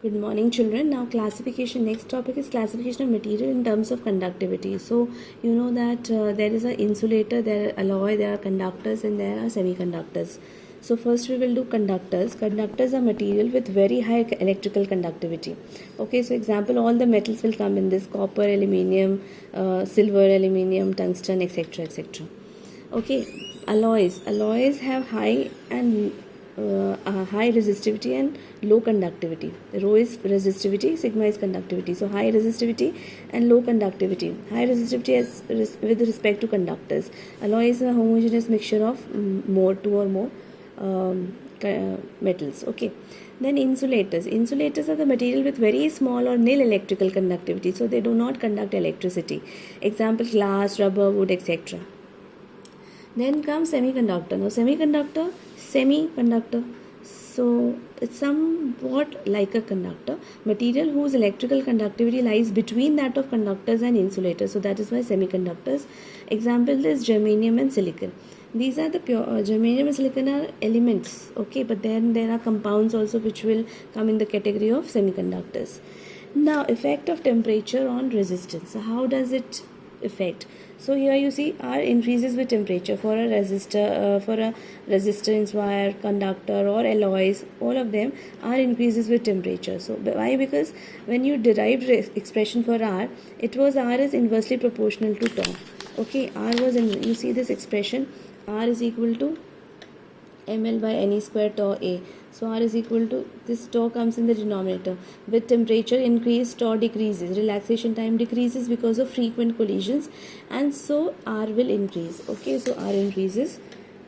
Good morning, children. Now, classification. Next topic is classification of material in terms of conductivity. So, you know that there is an insulator, there are alloy, there are conductors, and there are semiconductors. So, first we will do conductors. Conductors are material with very high electrical conductivity. Okay, so example, all the metals will come in this: copper, aluminium, silver, aluminium, tungsten, etc., etc. Okay, alloys have high resistivity and low conductivity. Rho is resistivity, sigma is conductivity. So high resistivity and low conductivity. High resistivity with respect to conductors. Alloy is a homogeneous mixture of two or more metals. Okay, then insulators are the material with very small or nil electrical conductivity, so they do not conduct electricity. Example, glass, rubber, wood, etc. Then comes semiconductor. Now semiconductor, so it's somewhat like a conductor, material whose electrical conductivity lies between that of conductors and insulators, so that is why semiconductors. Example is germanium and silicon. These are the pure germanium and silicon are elements, okay, but then there are compounds also which will come in the category of semiconductors. Now, effect of temperature on resistance. So how does it affect? So here you see R increases with temperature for a resistance wire, conductor or alloys. All of them R increases with temperature. So why? Because when you derived expression for R, it was R is inversely proportional to tau. Okay, R was in, you see this expression, R is equal to ml by ne square tau a. So R is equal to, this tau comes in the denominator. With temperature increase, tau decreases. Relaxation time decreases because of frequent collisions, and so R will increase. Okay, so R increases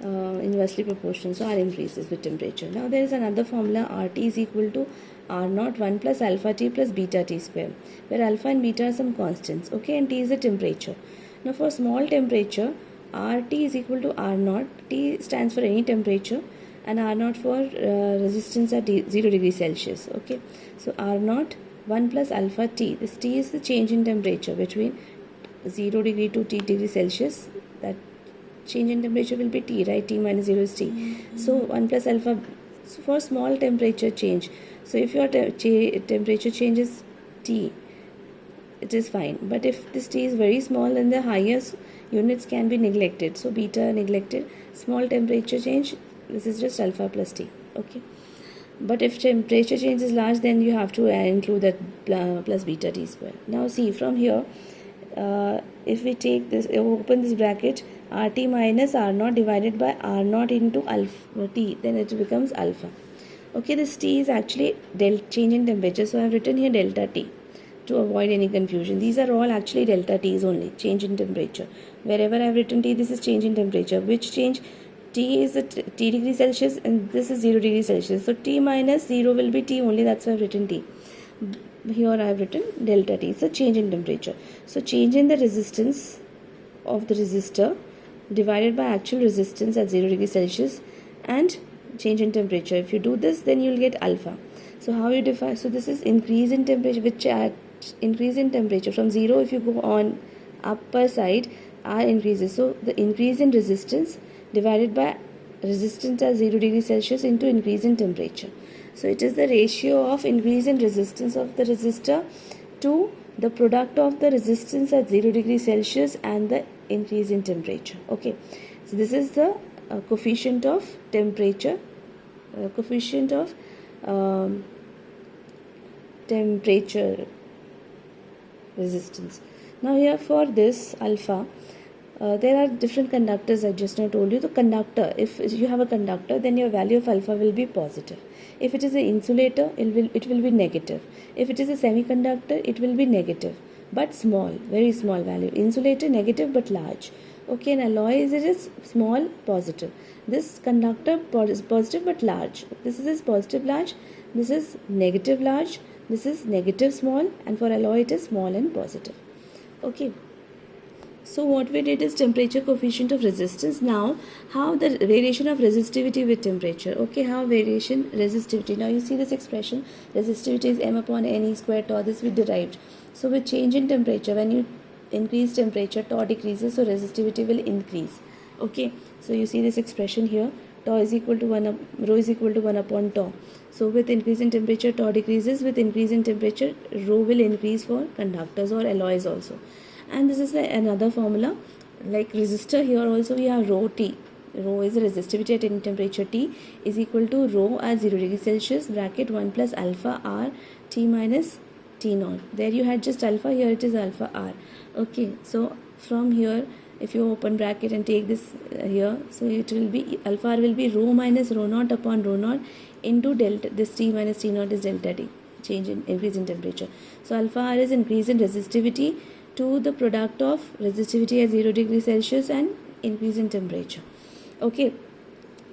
inversely proportional. So R increases with temperature. Now there is another formula, RT is equal to R naught 1 plus alpha T plus beta T square, where alpha and beta are some constants. Okay, and T is the temperature. Now for small temperature, RT is equal to R naught. T stands for any temperature, and R naught for resistance at 0 degrees Celsius. Okay, so R naught 1 plus alpha T. This T is the change in temperature between 0 degree to T degree Celsius. That change in temperature will be T, right? T minus 0 is T. So 1 plus alpha, so for small temperature change. So if your temperature changes T, it is fine. But if this T is very small, then the highest units can be neglected. So beta neglected. Small temperature change, this is just alpha plus T. Okay. But if temperature change is large, then you have to include that plus beta T square. Now see, from here, if we take this, open this bracket, RT minus R naught divided by R naught into alpha T, then it becomes alpha. Okay, this T is actually change in temperature, so I have written here delta T to avoid any confusion. These are all actually delta T's only, change in temperature. Wherever I have written T, this is change in temperature. Which change? T is T degree Celsius and this is 0 degree Celsius. So T minus 0 will be T only, that's why I have written T. Here I have written delta T. It's a change in temperature. So change in the resistance of the resistor divided by actual resistance at 0 degree Celsius and change in temperature. If you do this, then you will get alpha. So how you define? So this is increase in temperature, which increase in temperature from 0, if you go on upper side, R increases. So the increase in resistance divided by resistance at 0 degree Celsius into increase in temperature. So it is the ratio of increase in resistance of the resistor to the product of the resistance at 0 degree Celsius and the increase in temperature. Okay, so this is the coefficient of temperature, coefficient of temperature resistance. Now here for this alpha, there are different conductors. I just now told you. The conductor, if you have a conductor, then your value of alpha will be positive. If it is an insulator, it will be negative. If it is a semiconductor, it will be negative but small, very small value. Insulator negative but large. Okay, and alloy is small, positive. This conductor is positive but large. This is positive large, this is negative large, this is negative small, and for alloy it is small and positive. Okay, so what we did is temperature, coefficient of resistance. Now how the variation of resistivity with temperature. Okay, how variation resistivity. Now you see this expression, resistivity is m upon ne square tau. This we derived. So with change in temperature, when you increase temperature, tau decreases, so resistivity will increase. Okay, so you see this expression here, tau is equal to 1 rho is equal to 1 upon tau. So with increase in temperature, tau decreases. With increase in temperature, rho will increase for conductors or alloys also. And this is another formula. Like resistor, here also we have rho T. Rho is the resistivity at any temperature T is equal to rho at 0 degree Celsius bracket 1 plus alpha R T minus T naught. There you had just alpha, here it is alpha R. Okay, so from here, if you open bracket and take this here, so it will be alpha R will be rho minus rho naught upon rho naught into delta. This T minus T naught is delta T, change in increase in temperature. So alpha R is increase in resistivity to the product of resistivity at 0 degree Celsius and increase in temperature. Okay,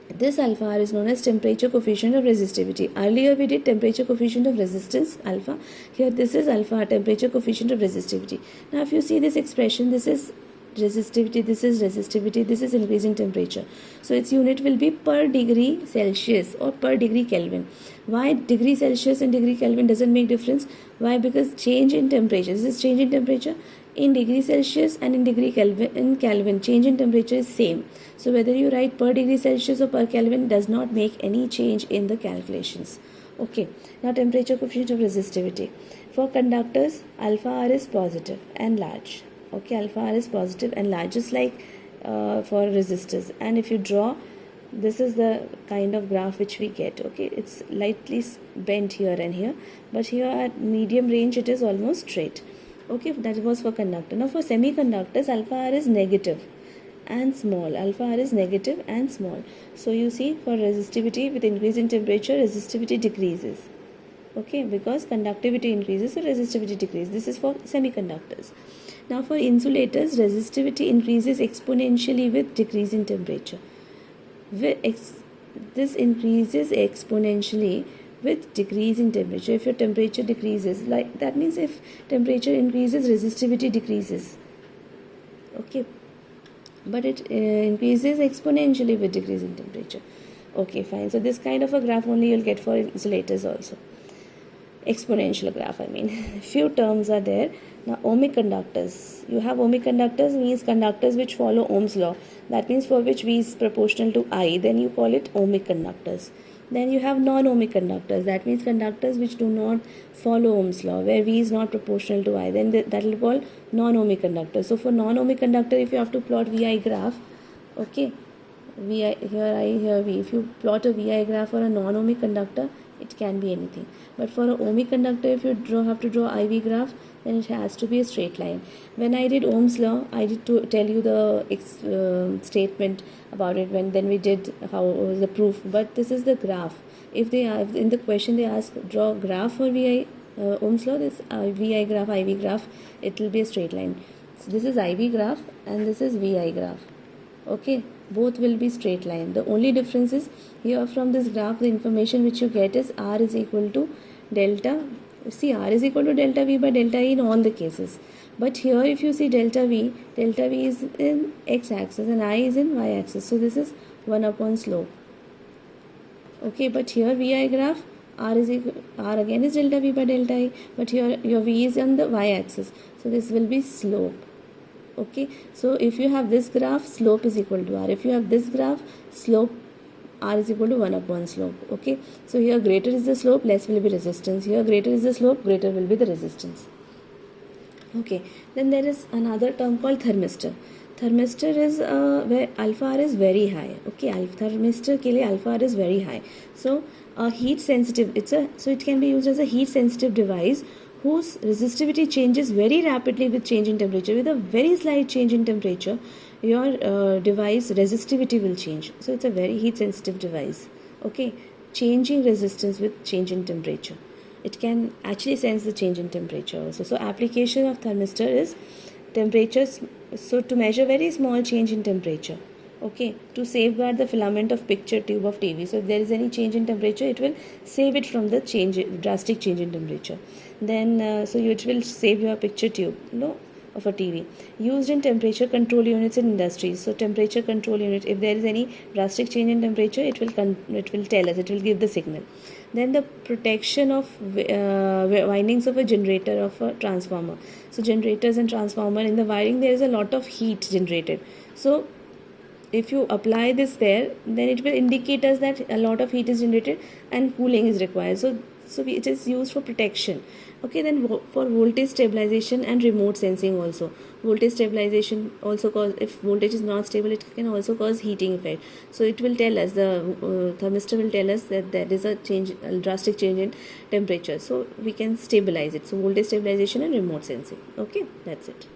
this alpha R is known as temperature coefficient of resistivity. Earlier we did temperature coefficient of resistance alpha. Here this is alpha R, temperature coefficient of resistivity. Now if you see this expression, this is resistivity, this is resistivity, this is increasing temperature. So its unit will be per degree Celsius or per degree Kelvin. Why degree Celsius and degree Kelvin doesn't make difference? Why? Because change in temperature, this is change in temperature in degree Celsius and in degree Kelvin, change in temperature is same. So whether you write per degree Celsius or per Kelvin does not make any change in the calculations. Okay, now temperature coefficient of resistivity. For conductors, alpha R is positive and large. Okay, alpha R is positive and large, just like for resistors. And if you draw, this is the kind of graph which we get. Okay, it's lightly bent here and here, but here at medium range it is almost straight. Okay, that was for conductor. Now for semiconductors, alpha R is negative and small. Alpha R is negative and small. So you see, for resistivity, with increase in temperature, resistivity decreases. Okay, because conductivity increases, so resistivity decreases. This is for semiconductors. Now for insulators, resistivity increases exponentially with decrease in temperature. This increases exponentially with decrease in temperature. If your temperature decreases, like that means if temperature increases, resistivity decreases. Okay, but it increases exponentially with decrease in temperature. Okay, fine. So this kind of a graph only you'll get for insulators also. Exponential graph, I mean. Few terms are there. Now ohmic conductors. You have ohmic conductors, means conductors which follow Ohm's law. That means for which V is proportional to I. Then you call it ohmic conductors. Then you have non-ohmic conductors. That means conductors which do not follow Ohm's law, where V is not proportional to I. Then that will be called non-ohmic conductor. So for non-ohmic conductor, if you have to plot VI graph, okay, VI here I here V. If you plot a VI graph for a non-ohmic conductor, it can be anything. But for a ohmic conductor, if you have to draw IV graph, then it has to be a straight line. When I did Ohm's law, I did to tell you the statement about it. Then we did the proof. But this is the graph. If in the question they ask draw graph for VI Ohm's law, this VI graph, IV graph, it will be a straight line. So this is IV graph and this is VI graph. Okay, both will be straight line. The only difference is here from this graph, the information which you get is R is equal to delta. See, R is equal to delta V by delta E in all the cases. But here if you see delta V is in x-axis and I is in y-axis. So this is 1 upon slope. Okay, but here VI graph, R again is delta V by delta E. But here your V is on the y-axis. So this will be slope. Okay, so if you have this graph, slope is equal to R. If you have this graph, slope R is equal to 1 upon slope. Okay, so here greater is the slope, less will be resistance. Here greater is the slope, greater will be the resistance. Okay, then there is another term called thermistor. Thermistor is where alpha R is very high. Okay, thermistor ke liye alpha R is very high. So heat sensitive, so it can be used as a heat sensitive device whose resistivity changes very rapidly with change in temperature. With a very slight change in temperature, your device resistivity will change. So it's a very heat sensitive device. Okay, changing resistance with change in temperature. It can actually sense the change in temperature also. So application of thermistor is temperatures. So to measure very small change in temperature. Okay, to safeguard the filament of picture tube of TV. So if there is any change in temperature, it will save it from the drastic change in temperature. Then it will save your picture tube of a TV. Used in temperature control units in industries. So temperature control unit, if there is any drastic change in temperature, it will tell us, it will give the signal. Then the protection of windings of a generator, of a transformer. So generators and transformer, in the wiring there is a lot of heat generated. So if you apply this there, then it will indicate us that a lot of heat is generated and cooling is required. So it is used for protection. Okay, then for voltage stabilization and remote sensing also. Voltage stabilization also cause, if voltage is not stable, it can also cause heating effect. So it will tell us, the thermistor will tell us that there is a drastic change in temperature. So we can stabilize it. So voltage stabilization and remote sensing. Okay, that's it.